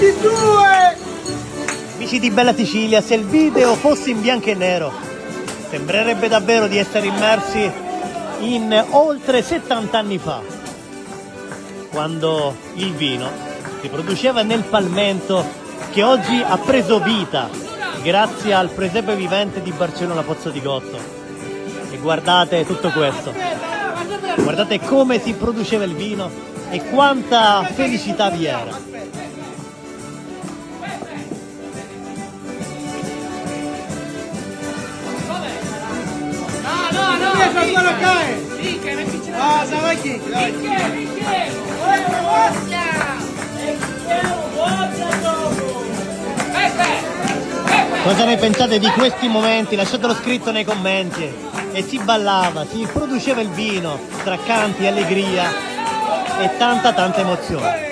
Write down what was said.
22! Amici di Bella Sicilia, se il video fosse in bianco e nero, sembrerebbe davvero di essere immersi in oltre 70 anni fa, quando il vino si produceva nel palmento che oggi ha preso vita grazie al presepe vivente di Barcellona Pozzo di Gotto. E guardate tutto questo, guardate come si produceva il vino e quanta felicità vi era. Cosa ne pensate di questi momenti? Lasciatelo scritto nei commenti. E si ballava, si produceva il vino tra canti, allegria e tanta emozione.